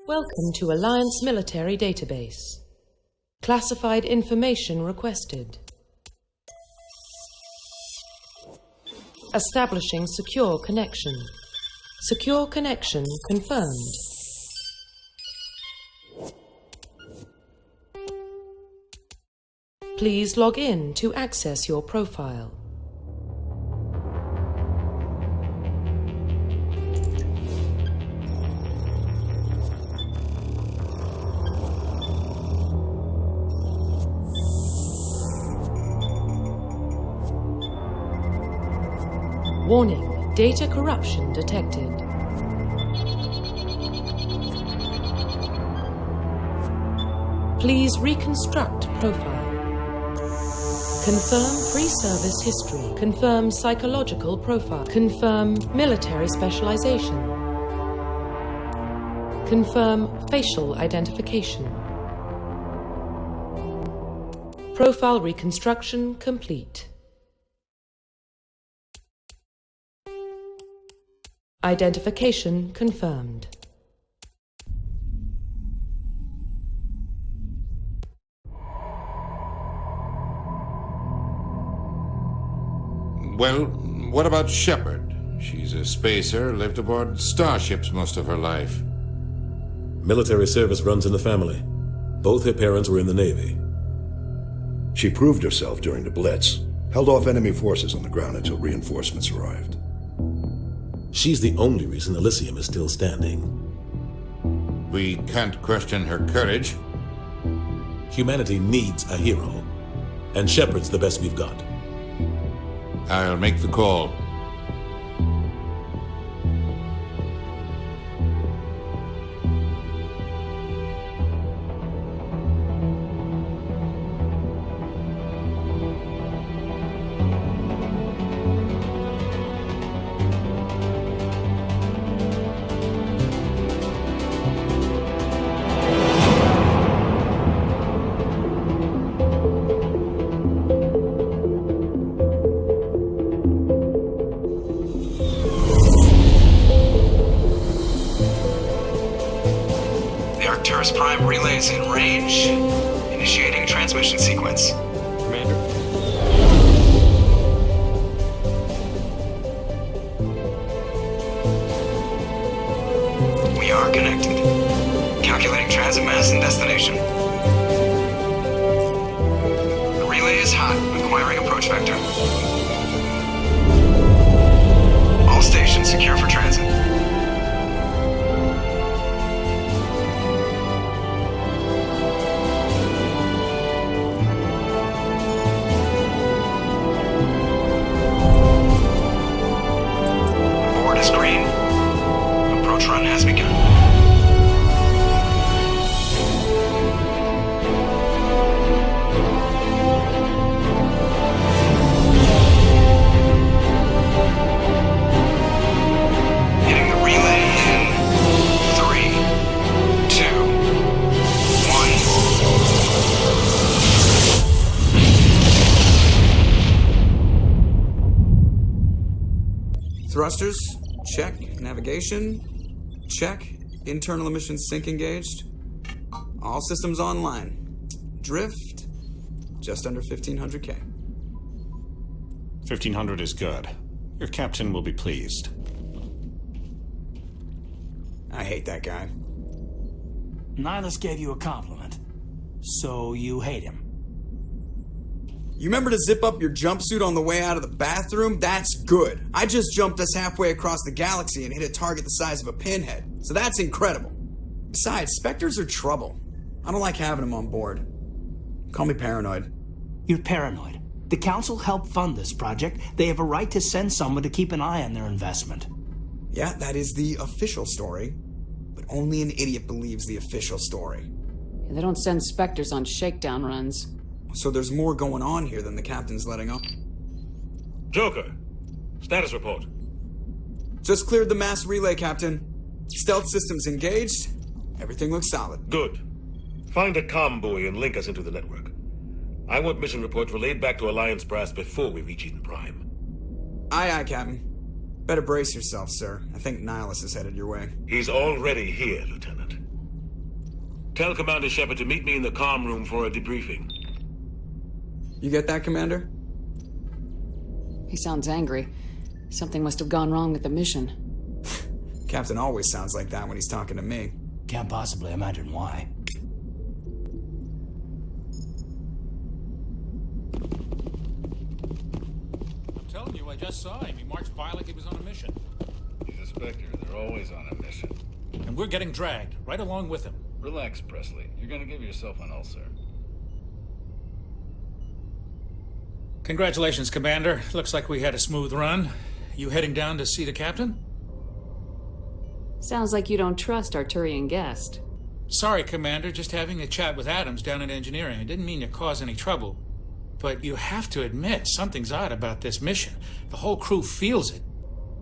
Welcome to Alliance Military Database. Classified information requested. Establishing secure connection. Secure connection confirmed. Please log in to access your profile. Warning, data corruption detected. Please reconstruct profile. Confirm pre-service history. Confirm psychological profile. Confirm military specialization. Confirm facial identification. Profile reconstruction complete. Identification confirmed. Well, what about Shepard? She's a spacer, lived aboard starships most of her life. Military service runs in the family. Both her parents were in the Navy. She proved herself during the Blitz, held off enemy forces on the ground until reinforcements arrived. She's the only reason Elysium is still standing. We can't question her courage. Humanity needs a hero, and Shepard's the best we've got. I'll make the call. Prime relays in range. Initiating transmission sequence. Commander. We are connected. Calculating transit mass and destination. The relay is hot. Acquiring approach vector. All stations secure for transit. Run has begun. Hitting the relay in 3, 2, 1. Thrusters, check. Navigation, check. Internal emissions sync engaged. All systems online. Drift, just under 1,500K. 1,500 is good. Your captain will be pleased. I hate that guy. Nihilus gave you a compliment, so you hate him. You remember to zip up your jumpsuit on the way out of the bathroom? That's good. I just jumped us halfway across the galaxy and hit a target the size of a pinhead, so that's incredible. Besides, Spectres are trouble. I don't like having them on board. Call me paranoid. You're paranoid. The Council helped fund this project. They have a right to send someone to keep an eye on their investment. Yeah, that is the official story. But only an idiot believes the official story. They don't send Spectres on shakedown runs. So there's more going on here than the captain's letting up. Joker, status report. Just cleared the mass relay, Captain. Stealth systems engaged. Everything looks solid. Good. Find a comm buoy and link us into the network. I want mission reports relayed back to Alliance brass before we reach Eden Prime. Aye, aye, Captain. Better brace yourself, sir. I think Nihilus is headed your way. He's already here, Lieutenant. Tell Commander Shepard to meet me in the comm room for a debriefing. You get that, Commander? He sounds angry. Something must have gone wrong with the mission. Captain always sounds like that when he's talking to me. Can't possibly imagine why. I'm telling you, I just saw him. He marched by like he was on a mission. He's a Spectre. They're always on a mission. And we're getting dragged, right along with him. Relax, Presley. You're gonna give yourself an ulcer. Congratulations, Commander. Looks like we had a smooth run. You heading down to see the captain? Sounds like you don't trust our Turian guest. Sorry, Commander. Just having a chat with Adams down in engineering. I didn't mean to cause any trouble. But you have to admit, something's odd about this mission. The whole crew feels it.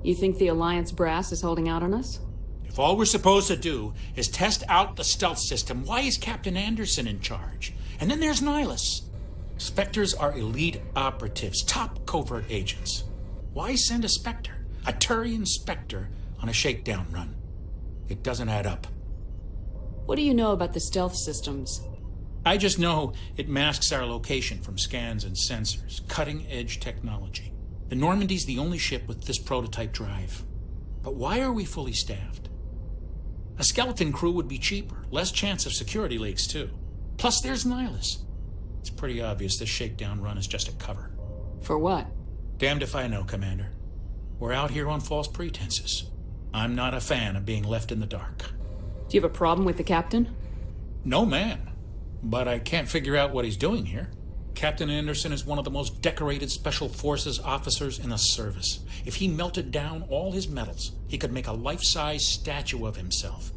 You think the Alliance brass is holding out on us? If all we're supposed to do is test out the stealth system, why is Captain Anderson in charge? And then there's Nihilus. Spectres are elite operatives, top covert agents. Why send a Spectre, a Turian Spectre, on a shakedown run? It doesn't add up. What do you know about the stealth systems? I just know it masks our location from scans and sensors. Cutting-edge technology. The Normandy's the only ship with this prototype drive. But why are we fully staffed? A skeleton crew would be cheaper, less chance of security leaks, too. Plus, there's Nihilus. It's pretty obvious this shakedown run is just a cover. For what? Damned if I know, Commander. We're out here on false pretenses. I'm not a fan of being left in the dark. Do you have a problem with the captain? No, man. But I can't figure out what he's doing here. Captain Anderson is one of the most decorated Special Forces officers in the service. If he melted down all his medals, he could make a life-size statue of himself.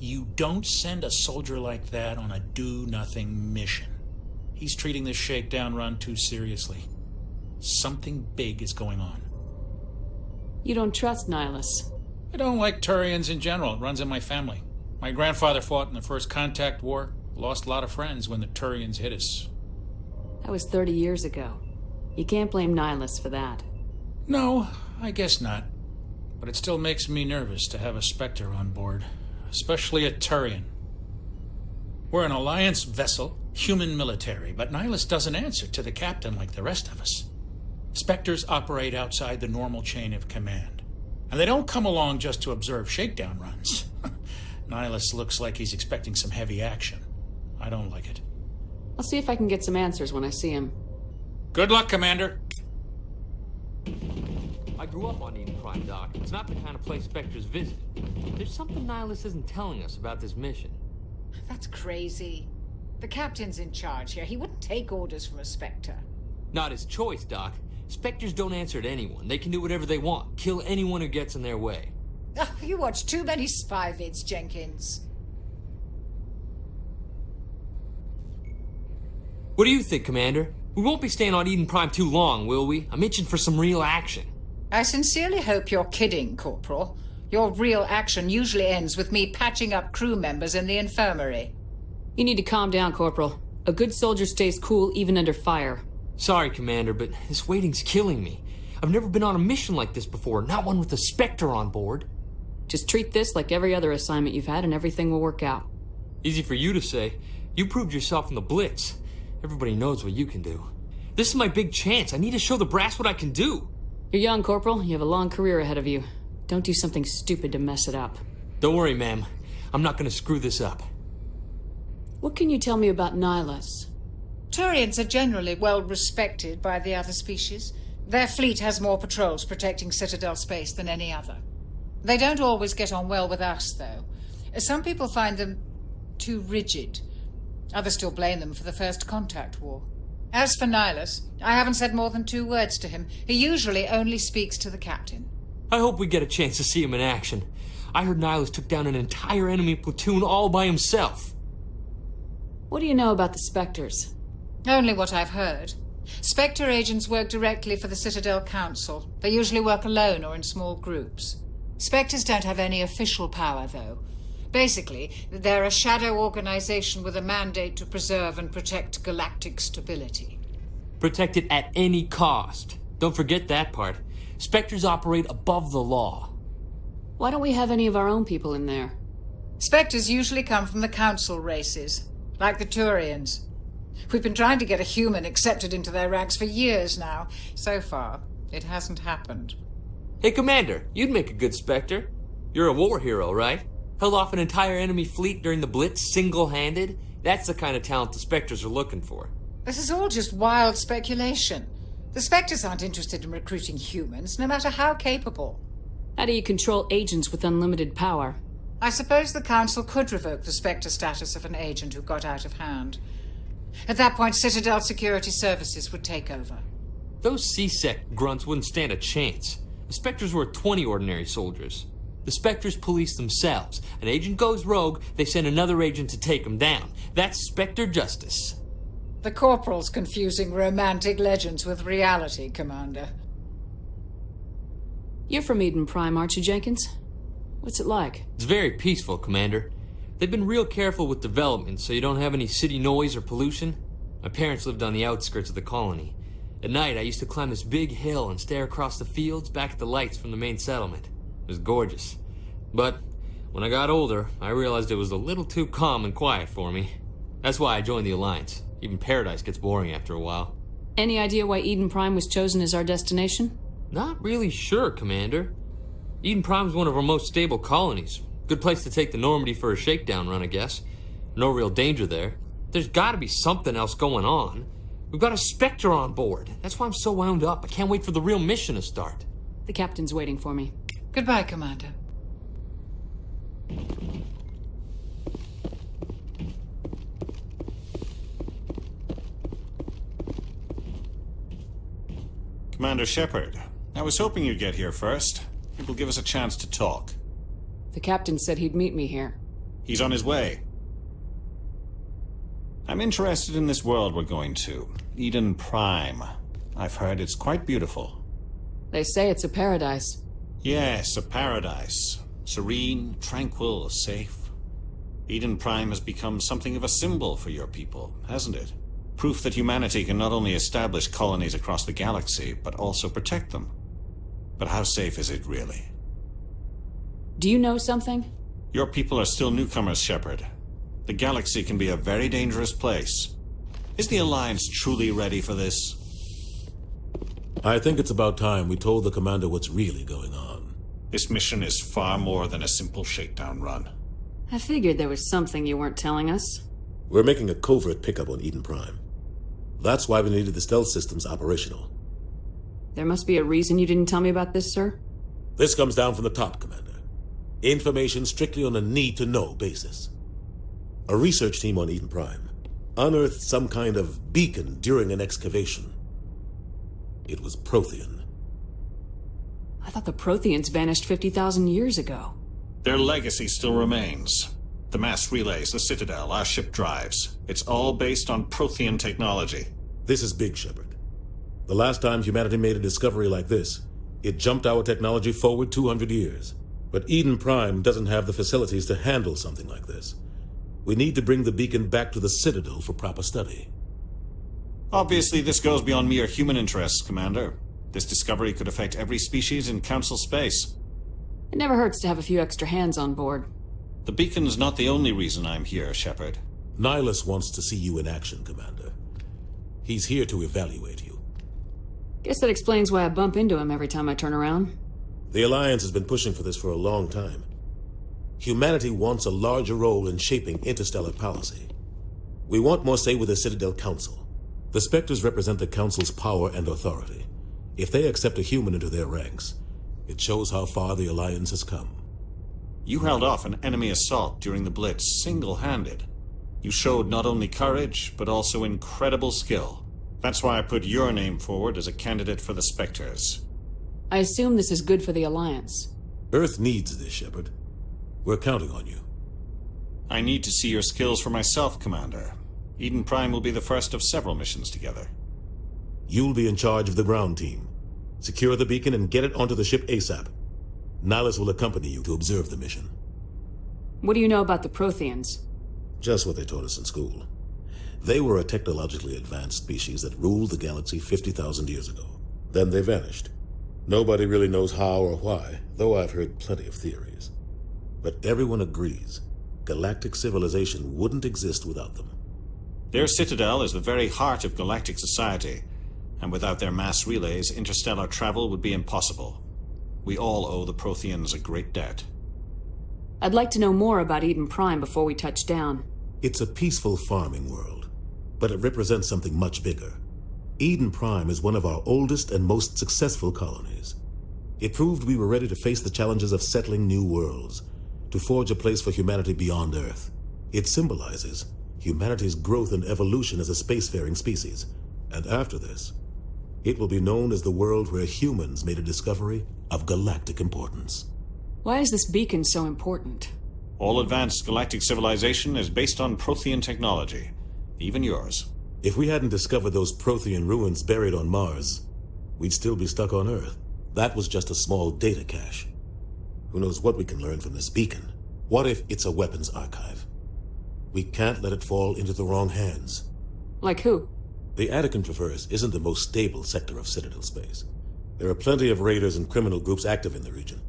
You don't send a soldier like that on a do-nothing mission. He's treating this shakedown run too seriously. Something big is going on. You don't trust Nihilus? I don't like Turians in general. It runs in my family. My grandfather fought in the First Contact War. Lost a lot of friends when the Turians hit us. That was 30 years ago. You can't blame Nihilus for that. No, I guess not. But it still makes me nervous to have a Spectre on board. Especially a Turian. We're an Alliance vessel, human military, but Nihilus doesn't answer to the captain like the rest of us. Spectres operate outside the normal chain of command. And they don't come along just to observe shakedown runs. Nihilus looks like he's expecting some heavy action. I don't like it. I'll see if I can get some answers when I see him. Good luck, Commander. I grew up on Eden Prime, Doc. It's not the kind of place Spectres visit. There's something Nihilus isn't telling us about this mission. That's crazy. The captain's in charge here. He wouldn't take orders from a Spectre. Not his choice, Doc. Spectres don't answer to anyone. They can do whatever they want. Kill anyone who gets in their way. Oh, you watch too many spy vids, Jenkins. What do you think, Commander? We won't be staying on Eden Prime too long, will we? I'm itching for some real action. I sincerely hope you're kidding, Corporal. Your real action usually ends with me patching up crew members in the infirmary. You need to calm down, Corporal. A good soldier stays cool even under fire. Sorry, Commander, but this waiting's killing me. I've never been on a mission like this before, not one with a Spectre on board. Just treat this like every other assignment you've had and everything will work out. Easy for you to say. You proved yourself in the Blitz. Everybody knows what you can do. This is my big chance. I need to show the brass what I can do. You're young, Corporal. You have a long career ahead of you. Don't do something stupid to mess it up. Don't worry, ma'am. I'm not going to screw this up. What can you tell me about Nihilus? Turians are generally well respected by the other species. Their fleet has more patrols protecting Citadel space than any other. They don't always get on well with us, though. Some people find them too rigid. Others still blame them for the First Contact War. As for Nihilus, I haven't said more than 2 words to him. He usually only speaks to the captain. I hope we get a chance to see him in action. I heard Nihilus took down an entire enemy platoon all by himself. What do you know about the Spectres? Only what I've heard. Spectre agents work directly for the Citadel Council. They usually work alone or in small groups. Spectres don't have any official power, though. Basically, they're a shadow organization with a mandate to preserve and protect galactic stability. Protect it at any cost. Don't forget that part. Spectres operate above the law. Why don't we have any of our own people in there? Spectres usually come from the Council races, like the Turians. We've been trying to get a human accepted into their ranks for years now. So far, it hasn't happened. Hey, Commander, you'd make a good Spectre. You're a war hero, right? Held off an entire enemy fleet during the Blitz single-handed? That's the kind of talent the Spectres are looking for. This is all just wild speculation. The Spectres aren't interested in recruiting humans, no matter how capable. How do you control agents with unlimited power? I suppose the Council could revoke the Spectre status of an agent who got out of hand. At that point, Citadel Security Services would take over. Those C-Sec grunts wouldn't stand a chance. The Spectres were 20 ordinary soldiers. The Spectres police themselves. An agent goes rogue, they send another agent to take him down. That's Spectre justice. The Corporal's confusing romantic legends with reality, Commander. You're from Eden Prime, aren't you, Jenkins? What's it like? It's very peaceful, Commander. They've been real careful with development, so you don't have any city noise or pollution. My parents lived on the outskirts of the colony. At night, I used to climb this big hill and stare across the fields back at the lights from the main settlement. It was gorgeous. But when I got older, I realized it was a little too calm and quiet for me. That's why I joined the Alliance. Even Paradise gets boring after a while. Any idea why Eden Prime was chosen as our destination? Not really sure, Commander. Eden Prime's one of our most stable colonies. Good place to take the Normandy for a shakedown run, I guess. No real danger there. There's gotta be something else going on. We've got a Spectre on board. That's why I'm so wound up. I can't wait for the real mission to start. The captain's waiting for me. Goodbye, Commander. Commander Shepard, I was hoping you'd get here first. It will give us a chance to talk. The captain said he'd meet me here. He's on his way. I'm interested in this world we're going to. Eden Prime. I've heard it's quite beautiful. They say it's a paradise. Yes, a paradise. Serene, tranquil, safe. Eden Prime has become something of a symbol for your people, hasn't it? Proof that humanity can not only establish colonies across the galaxy, but also protect them. But how safe is it really? Do you know something? Your people are still newcomers, Shepard. The galaxy can be a very dangerous place. Is the Alliance truly ready for this? I think it's about time we told the Commander what's really going on. This mission is far more than a simple shakedown run. I figured there was something you weren't telling us. We're making a covert pickup on Eden Prime. That's why we needed the stealth systems operational. There must be a reason you didn't tell me about this, sir? This comes down from the top, Commander. Information strictly on a need-to-know basis. A research team on Eden Prime unearthed some kind of beacon during an excavation. It was Prothean. I thought the Protheans vanished 50,000 years ago. Their legacy still remains. The mass relays, the Citadel, our ship drives. It's all based on Prothean technology. This is big, Shepard. The last time humanity made a discovery like this, it jumped our technology forward 200 years. But Eden Prime doesn't have the facilities to handle something like this. We need to bring the beacon back to the Citadel for proper study. Obviously, this goes beyond mere human interests, Commander. This discovery could affect every species in Council space. It never hurts to have a few extra hands on board. The beacon's not the only reason I'm here, Shepard. Nihilus wants to see you in action, Commander. He's here to evaluate you. Guess that explains why I bump into him every time I turn around. The Alliance has been pushing for this for a long time. Humanity wants a larger role in shaping interstellar policy. We want more say with the Citadel Council. The Spectres represent the Council's power and authority. If they accept a human into their ranks, it shows how far the Alliance has come. You held off an enemy assault during the Blitz single-handed. You showed not only courage, but also incredible skill. That's why I put your name forward as a candidate for the Spectres. I assume this is good for the Alliance. Earth needs this, Shepard. We're counting on you. I need to see your skills for myself, Commander. Eden Prime will be the first of several missions together. You'll be in charge of the ground team. Secure the beacon and get it onto the ship ASAP. Nihilus will accompany you to observe the mission. What do you know about the Protheans? Just what they taught us in school. They were a technologically advanced species that ruled the galaxy 50,000 years ago. Then they vanished. Nobody really knows how or why, though I've heard plenty of theories. But everyone agrees galactic civilization wouldn't exist without them. Their citadel is the very heart of galactic society, and without their mass relays, interstellar travel would be impossible. We all owe the Protheans a great debt. I'd like to know more about Eden Prime before we touch down. It's a peaceful farming world, but it represents something much bigger. Eden Prime is one of our oldest and most successful colonies. It proved we were ready to face the challenges of settling new worlds, to forge a place for humanity beyond Earth. It symbolizes humanity's growth and evolution as a spacefaring species. And after this, it will be known as the world where humans made a discovery of galactic importance. Why is this beacon so important? All advanced galactic civilization is based on Prothean technology, even yours. If we hadn't discovered those Prothean ruins buried on Mars, we'd still be stuck on Earth. That was just a small data cache. Who knows what we can learn from this beacon? What if it's a weapons archive? We can't let it fall into the wrong hands. Like who? The Attican Traverse isn't the most stable sector of Citadel space. There are plenty of raiders and criminal groups active in the region.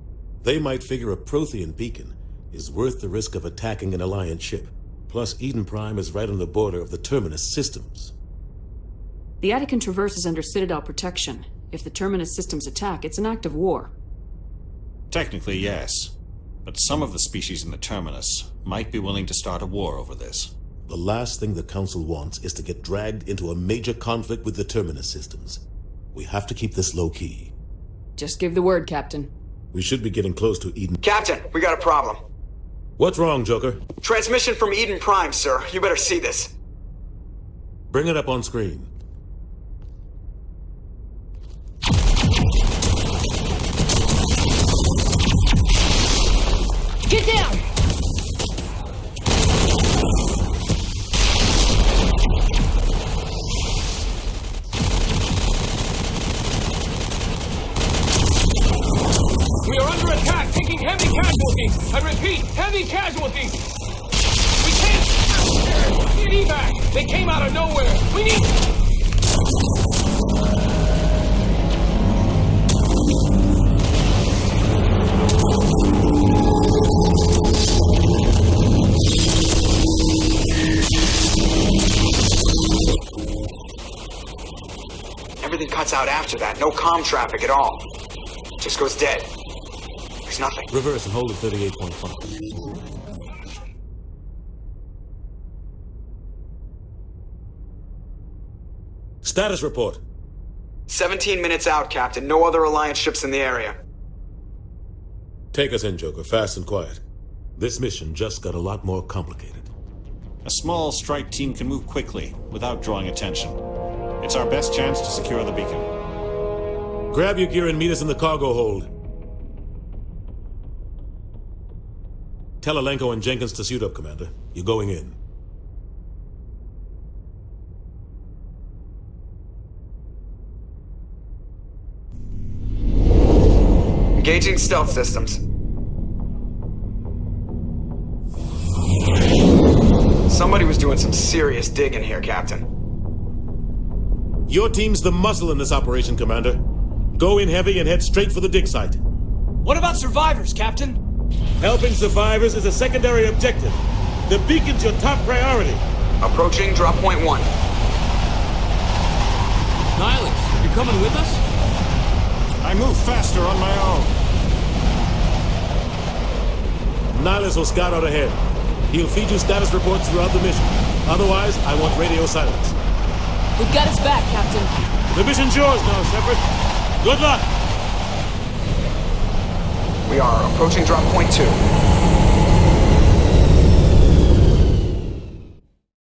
They might figure a Prothean beacon is worth the risk of attacking an Alliance ship. Plus, Eden Prime is right on the border of the Terminus systems. The Attican Traverse is under Citadel protection. If the Terminus systems attack, it's an act of war. Technically, yes. But some of the species in the Terminus might be willing to start a war over this. The last thing the Council wants is to get dragged into a major conflict with the Terminus systems. We have to keep this low-key. Just give the word, Captain. We should be getting close to Eden. Captain, we got a problem. What's wrong, Joker? Transmission from Eden Prime, sir. You better see this. Bring it up on screen. Get down! We are under attack, taking heavy casualties! I repeat, heavy casualties! We can't... Need evac! They came out of nowhere! We need... Everything cuts out after that. No comm traffic at all. Just goes dead. There's nothing. Reverse and hold at 38.5. Status report. 17 minutes out, Captain. No other Alliance ships in the area. Take us in, Joker, fast and quiet. This mission just got a lot more complicated. A small strike team can move quickly, without drawing attention. It's our best chance to secure the beacon. Grab your gear and meet us in the cargo hold. Tell Alenko and Jenkins to suit up, Commander. You're going in. Engaging stealth systems. Somebody was doing some serious digging here, Captain. Your team's the muscle in this operation, Commander. Go in heavy and head straight for the dig site. What about survivors, Captain? Helping survivors is a secondary objective. The beacon's your top priority. Approaching drop point 1. Nihilus, you're coming with us? I move faster on my own. Nihilus will scout out ahead. He'll feed you status reports throughout the mission. Otherwise, I want radio silence. We've got his back, Captain. The mission's yours now, Shepard. Good luck! We are approaching drop point 2.